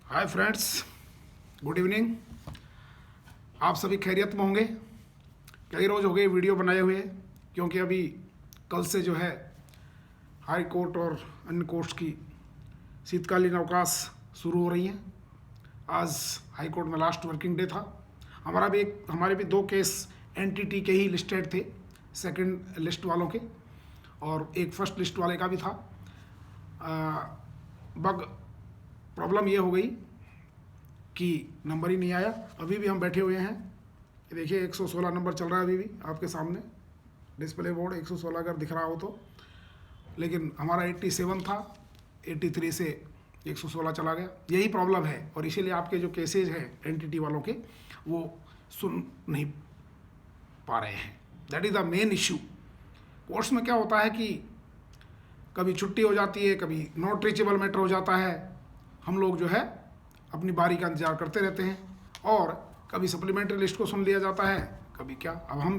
Hi friends, good evening. आप सभी खैरियत में होंगे। कई रोज़ हो गए वीडियो बनाए हुए, क्योंकि अभी कल से जो है हाई कोर्ट और अन्य कोर्ट्स की शीतकालीन अवकाश शुरू हो रही हैं। आज हाई कोर्ट में लास्ट वर्किंग डे था। हमारे भी दो केस एनटीटी के ही लिस्टेड थे, सेकंड लिस्ट वालों के, और एक फर्स्ट लिस्ट वाले का भी था। बग प्रॉब्लम ये हो गई कि नंबर ही नहीं आया। अभी भी हम बैठे हुए हैं, ये देखिए 116 नंबर चल रहा है अभी भी आपके सामने डिस्प्ले बोर्ड 116 अगर दिख रहा हो तो, लेकिन हमारा 87 था, 83 से 116 चला गया। यही प्रॉब्लम है, और इसीलिए आपके जो केसेज हैं एनटीटी वालों के वो सुन नहीं पा रहे हैं। That is the main issue. Courts में क्या होता है कि कभी छुट्टी हो जाती है, कभी नॉट रीचेबल मैटर हो जाता है। हम लोग जो है अपनी बारी का इंतजार करते रहते हैं, और कभी सप्लीमेंट्री लिस्ट को सुन लिया जाता है, कभी क्या। अब हम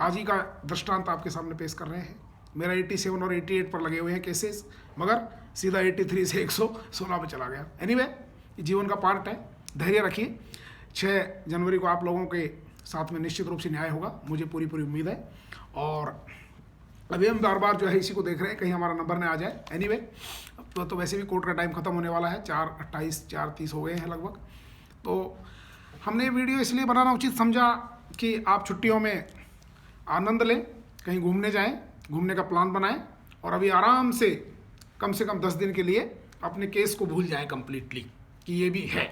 आज ही का दृष्टांत आपके सामने पेश कर रहे हैं। मेरा 87 और 88 पर लगे हुए हैं केसेस, मगर सीधा 83 से 116 पे चला गया। एनीवे, ये जीवन का पार्ट है, धैर्य रखिए। 6 जनवरी को आप लोगों के साथ में निश्चित रूप से न्याय होगा, मुझे पूरी उम्मीद है। और अभी हम बार बार जो है इसी को देख रहे हैं, कहीं हमारा नंबर ना आ जाए। एनीवे, तो वैसे भी कोर्ट का टाइम खत्म होने वाला है, 4:28 4:30 हो गए हैं लगभग। तो हमने ये वीडियो इसलिए बनाना उचित समझा कि आप छुट्टियों में आनंद लें, कहीं घूमने जाएं, घूमने का प्लान बनाएं, और अभी आराम से कम 10 दिन के लिए अपने केस को भूल जाएं कम्प्लीटली कि ये भी है।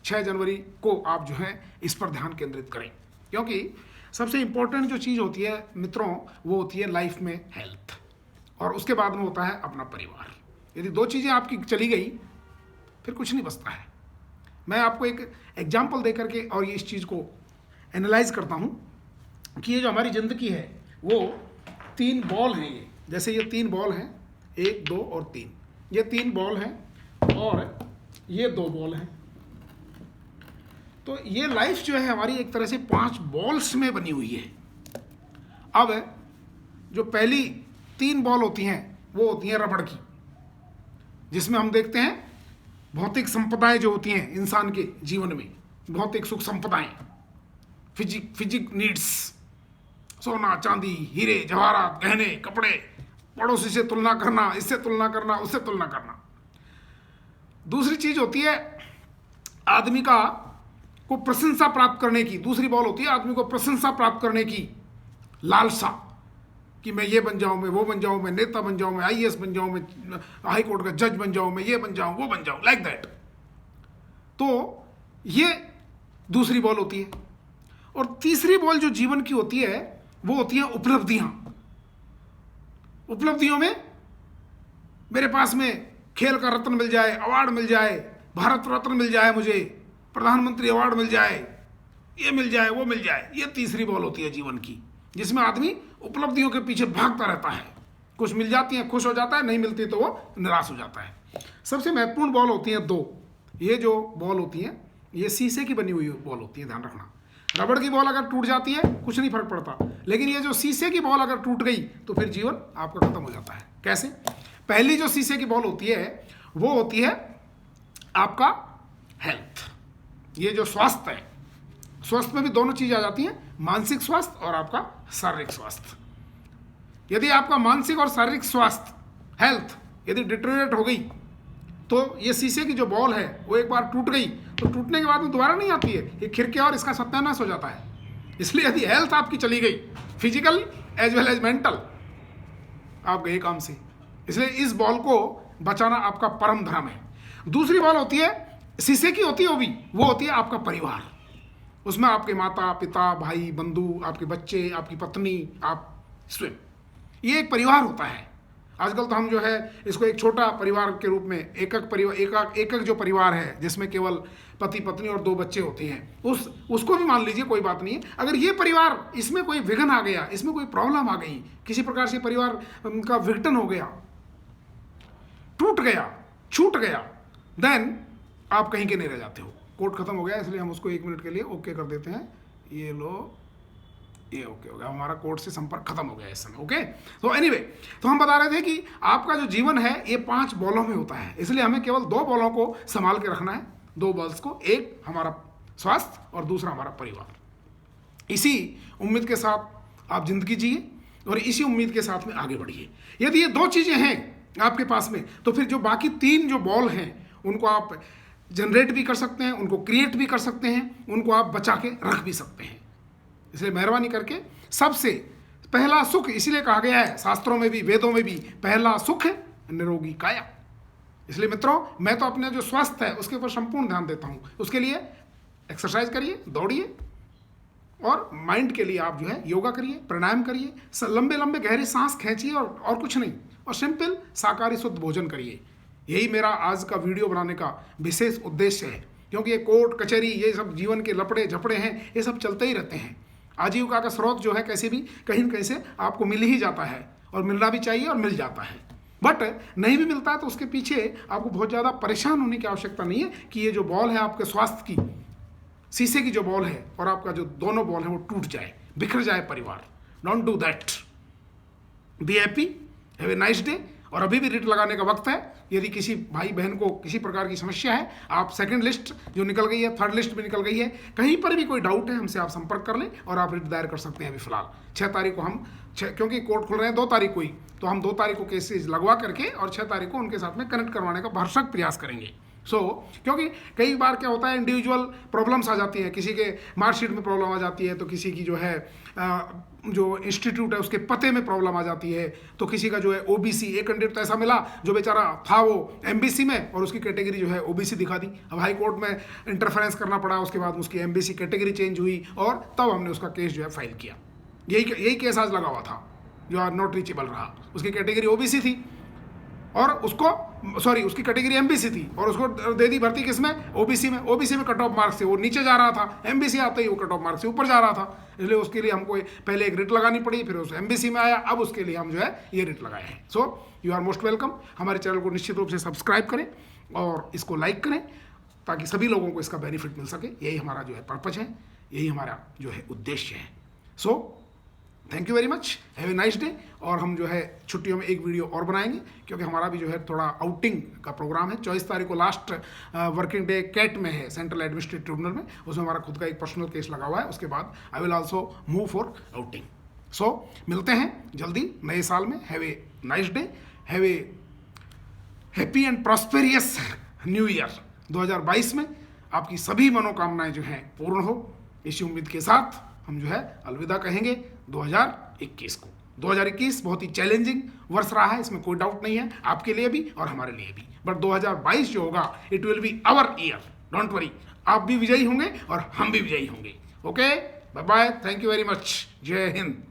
6 जनवरी को आप जो है इस पर ध्यान केंद्रित करें, क्योंकि सबसे इम्पोर्टेंट जो चीज़ होती है मित्रों, वो होती है लाइफ में हेल्थ, और उसके बाद में होता है अपना परिवार। यदि 2 चीज़ें आपकी चली गई, फिर कुछ नहीं बचता है। मैं आपको एक एग्जाम्पल दे करके और ये इस चीज़ को एनालाइज करता हूँ कि ये जो हमारी ज़िंदगी है वो 3 बॉल हैं। ये जैसे ये 3 बॉल हैं, 1 2 और 3, ये 3 बॉल हैं, और ये 2 बॉल हैं। तो ये लाइफ जो है हमारी एक तरह से 5 बॉल्स में बनी हुई है। अब जो पहली 3 बॉल होती हैं वो होती हैं रबड़ की, जिसमें हम देखते हैं भौतिक संपदाएं जो होती हैं इंसान के जीवन में, भौतिक सुख संपदाएं, फिजिक नीड्स, सोना चांदी हीरे जवाहरात गहने कपड़े, पड़ोसी से तुलना करना, इससे तुलना करना, उससे तुलना करना। दूसरी चीज होती है आदमी को प्रशंसा प्राप्त करने की। दूसरी बॉल होती है आदमी को प्रशंसा प्राप्त करने की लालसा, कि मैं ये बन जाऊं, मैं वो बन जाऊं, मैं नेता बन जाऊं, मैं आईएएस बन जाऊं, मैं हाई कोर्ट का जज बन जाऊं, मैं ये बन जाऊं, वो बन जाऊं, लाइक दैट। तो ये दूसरी बॉल होती है। और तीसरी बॉल जो जीवन की होती है वो होती है उपलब्धियां। उपलब्धियों में मेरे पास में खेल का रत्न मिल जाए, अवार्ड मिल जाए, भारत रत्न मिल जाए, मुझे प्रधानमंत्री अवार्ड मिल जाए, ये मिल जाए, वो मिल जाए। ये तीसरी बॉल होती है जीवन की, जिसमें आदमी उपलब्धियों के पीछे भागता रहता है। कुछ मिल जाती है खुश हो जाता है, नहीं मिलती तो वो निराश हो जाता है। सबसे महत्वपूर्ण बॉल होती हैं 2। ये जो बॉल होती हैं ये शीशे की बनी हुई बॉल होती है, ध्यान रखना। रबड़ की बॉल अगर टूट जाती है कुछ नहीं फर्क पड़ता, लेकिन ये जो शीशे की बॉल अगर टूट गई तो फिर जीवन आपका खत्म हो जाता है। कैसे? पहली जो शीशे की बॉल होती है वो होती है आपका हेल्थ, ये जो स्वास्थ्य है। स्वास्थ्य में भी दोनों चीज आ जाती हैं, मानसिक स्वास्थ्य और आपका शारीरिक स्वास्थ्य। यदि आपका मानसिक और शारीरिक स्वास्थ्य हेल्थ यदि डिटेरियोरेट हो गई, तो ये शीशे की जो बॉल है वो एक बार टूट गई तो टूटने के बाद में दोबारा नहीं आती है, ये खिड़की और इसका सत्यानाश हो जाता है। इसलिए यदि हेल्थ आपकी चली गई, physical as well as mental, आप गए काम से। इसलिए इस बॉल को बचाना आपका परम धर्म है। दूसरी बॉल होती है शीशे की, होती है वो होती है आपका परिवार। उसमें आपके माता पिता, भाई बंधु, आपके बच्चे, आपकी पत्नी, आप स्वयं, ये एक परिवार होता है। आजकल तो हम जो है इसको एक छोटा परिवार के रूप में, एकक जो परिवार है जिसमें केवल पति पत्नी और 2 बच्चे होते हैं, उसको भी मान लीजिए, कोई बात नहीं है। अगर ये परिवार, इसमें कोई विघ्न आ गया, इसमें कोई प्रॉब्लम आ गई, किसी प्रकार से परिवार का विघटन हो गया, टूट गया, छूट गया, देन आप कहीं के नहीं रह जाते हो। कोर्ट खत्म हो गया, इसलिए हम उसको 1 मिनट के लिए ओके कर देते हैं। ये लो, ये ओके हो गया, हमारा कोर्ट से संपर्क खत्म हो गया इस समय। ओके, तो एनीवे, तो हम बता रहे थे कि आपका जो जीवन है ये 5 बॉलों में होता है, इसलिए हमें केवल 2 बॉलों को संभाल के रखना है। 2 बॉल्स को, एक हमारा स्वास्थ्य और दूसरा हमारा परिवार। इसी उम्मीद के साथ आप जिंदगी जिए और इसी उम्मीद के साथ में आगे बढ़िए। यदि ये 2 चीज़ें हैं आपके पास में, तो फिर जो बाकी 3 जो बॉल हैं उनको आप जनरेट भी कर सकते हैं, उनको क्रिएट भी कर सकते हैं, उनको आप बचा के रख भी सकते हैं। इसलिए मेहरबानी करके सबसे पहला सुख, इसीलिए कहा गया है शास्त्रों में भी वेदों में भी, पहला सुख निरोगी काया। इसलिए मित्रों, मैं तो अपने जो स्वास्थ्य है उसके ऊपर संपूर्ण ध्यान देता हूँ। उसके लिए एक्सरसाइज करिए, दौड़िए, और माइंड के लिए आप जो है योगा करिए, प्राणायाम करिए, लंबे लंबे गहरे सांस खींचिए और कुछ नहीं, और सिंपल शाकाहारी शुद्ध भोजन करिए। यही मेरा आज का वीडियो बनाने का विशेष उद्देश्य है, क्योंकि ये कोर्ट कचहरी, ये सब जीवन के लपड़े झपड़े हैं, ये सब चलते ही रहते हैं। आजीविका का स्रोत जो है कैसे भी कहीं न कहीं से आपको मिल ही जाता है, और मिलना भी चाहिए और मिल जाता है। बट नहीं भी मिलता है तो उसके पीछे आपको बहुत ज़्यादा परेशान होने की आवश्यकता नहीं है कि ये जो बॉल है आपके स्वास्थ्य की, शीशे की जो बॉल है और आपका जो दोनों बॉल है वो टूट जाए, बिखर जाए परिवार। Don't do that. Be happy, have a nice day. और अभी भी रिट लगाने का वक्त है। यदि किसी भाई बहन को किसी प्रकार की समस्या है, आप 2nd लिस्ट जो निकल गई है, 3rd लिस्ट भी निकल गई है, कहीं पर भी कोई डाउट है हमसे आप संपर्क कर लें और आप रिट दायर कर सकते हैं। अभी फिलहाल 6 तारीख को हम क्योंकि कोर्ट खुल रहे हैं 2 तारीख को ही, तो हम 2 तारीख को केसेज लगवा करके और 6 तारीख को उनके साथ में कनेक्ट करवाने का भरसक प्रयास करेंगे। क्योंकि कई बार क्या होता है, इंडिविजुअल प्रॉब्लम्स आ जाती हैं, किसी के मार्कशीट में प्रॉब्लम आ जाती है, तो किसी की जो है जो इंस्टीट्यूट है उसके पते में प्रॉब्लम आ जाती है, तो किसी का जो है ओबीसी, एक कैंडिडेट तो ऐसा मिला जो बेचारा था वो एमबीसी में और उसकी कैटेगरी जो है ओबीसी दिखा दी। अब हाई कोर्ट में इंटरफेरेंस करना पड़ा, उसके बाद उसकी एमबीसी कैटेगरी चेंज हुई और तब हमने उसका केस जो है फाइल किया। यही केस आज लगा हुआ था जो आज नॉट रीचेबल रहा। उसकी कैटेगरी ओबीसी थी और उसकी कैटेगरी एमबीसी थी और उसको दे दी भर्ती किसमें, ओबीसी में। ओबीसी में कट ऑफ मार्क्स से वो नीचे जा रहा था, एमबीसी आते ही वो कट ऑफ मार्क्स से ऊपर जा रहा था। इसलिए उसके लिए हमको पहले एक रिट लगानी पड़ी, फिर उस एमबीसी में आया, अब उसके लिए हम जो है ये रिट लगाए हैं। So you are most welcome. हमारे चैनल को निश्चित रूप से सब्सक्राइब करें और इसको लाइक करें ताकि सभी लोगों को इसका बेनिफिट मिल सके। यही हमारा जो है पर्पज है, यही हमारा जो है उद्देश्य है। So thank you very much, have a nice day. और हम जो है छुट्टियों में एक वीडियो और बनाएंगे, क्योंकि हमारा भी जो है थोड़ा आउटिंग का प्रोग्राम है। 24 तारीख को लास्ट वर्किंग डे कैट में है, सेंट्रल एडमिनिस्ट्रेटिव ट्रिब्यूनल में। उसमें हमारा खुद का एक पर्सनल केस लगा हुआ है। उसके बाद I will also move for outing. So मिलते हैं जल्दी नए साल में। Have a nice day, have a happy and prosperous new year. 2022 में आपकी सभी मनोकामनाएं जो हैं पूर्ण हो, इसी उम्मीद के साथ हम जो है अलविदा कहेंगे 2021 को। 2021 बहुत ही चैलेंजिंग वर्ष रहा है, इसमें कोई डाउट नहीं है, आपके लिए भी और हमारे लिए भी। बट 2022 जो होगा, it will be our year, don't worry. आप भी विजयी होंगे और हम भी विजयी होंगे। Okay, bye bye, thank you very much, जय हिंद।